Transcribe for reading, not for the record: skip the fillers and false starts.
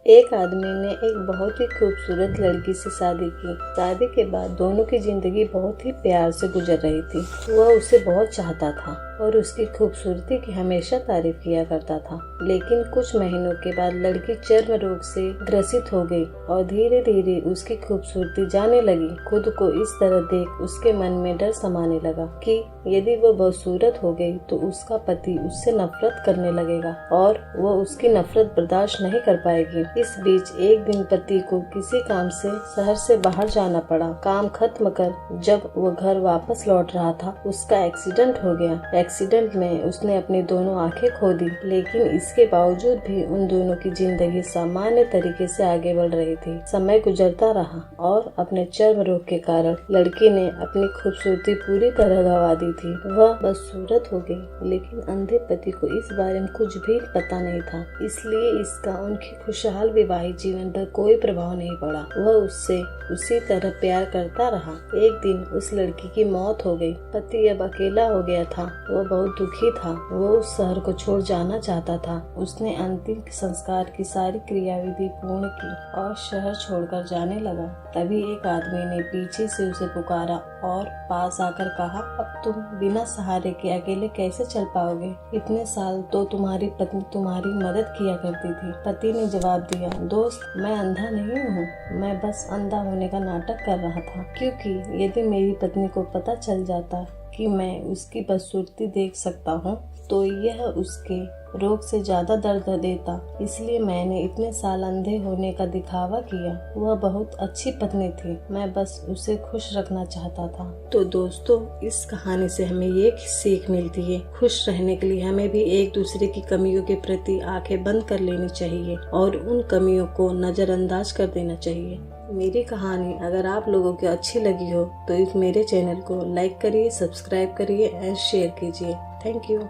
एक आदमी ने एक बहुत ही खूबसूरत लड़की से शादी की। शादी के बाद दोनों की जिंदगी बहुत ही प्यार से गुजर रही थी। वह उसे बहुत चाहता था और उसकी खूबसूरती की हमेशा तारीफ किया करता था। लेकिन कुछ महीनों के बाद लड़की चर्म रोग से ग्रसित हो गई और धीरे धीरे उसकी खूबसूरती जाने लगी। खुद को इस तरह देख उसके मन में डर समाने लगा कि यदि वह बदसूरत हो गई तो उसका पति उससे नफरत करने लगेगा और वह उसकी नफरत बर्दाश्त नहीं कर पाएगी। इस बीच एक दिन पति को किसी काम से शहर से बाहर जाना पड़ा। काम खत्म कर जब वह घर वापस लौट रहा था उसका एक्सीडेंट हो गया। एक्सीडेंट में उसने अपनी दोनों आंखें खो दी, लेकिन इसके बावजूद भी उन दोनों की जिंदगी सामान्य तरीके से आगे बढ़ रही थी। समय गुजरता रहा और अपने चर्म रोग के कारण लड़की ने अपनी खूबसूरती पूरी तरह गंवा दी थी। वह बदसूरत हो गई, लेकिन अंधे पति को इस बारे में कुछ भी पता नहीं था, इसलिए इसका उनकी खुशहाल वैवाहिक जीवन पर कोई प्रभाव नहीं पड़ा। वह उससे उसी तरह प्यार करता रहा। एक दिन उस लड़की की मौत हो गई। पति अब अकेला हो गया था। वह बहुत दुखी था। वो उस शहर को छोड़ जाना चाहता था। उसने अंतिम संस्कार की सारी क्रियाविधि पूर्ण की और शहर छोड़कर जाने लगा। तभी एक आदमी ने पीछे से उसे पुकारा और पास आकर कहा, अब तुम बिना सहारे के अकेले कैसे चल पाओगे? इतने साल तो तुम्हारी पत्नी तुम्हारी मदद किया करती थी। पति ने जवाब दिया, दोस्त, मैं अंधा नहीं हूँ, मैं बस अंधा होने का नाटक कर रहा था, क्योंकि यदि मेरी पत्नी को पता चल जाता कि मैं उसकी बदसूरती देख सकता हूँ तो यह उसके रोग से ज्यादा दर्द देता, इसलिए मैंने इतने साल अंधे होने का दिखावा किया। वह बहुत अच्छी पत्नी थी, मैं बस उसे खुश रखना चाहता था। तो दोस्तों, इस कहानी से हमें ये सीख मिलती है, खुश रहने के लिए हमें भी एक दूसरे की कमियों के प्रति आंखें बंद कर लेनी चाहिए और उन कमियों को नजरअंदाज कर देना चाहिए। मेरी कहानी अगर आप लोगों को अच्छी लगी हो तो इस मेरे चैनल को लाइक करिए, सब्सक्राइब करिए एंड शेयर कीजिए। Thank you.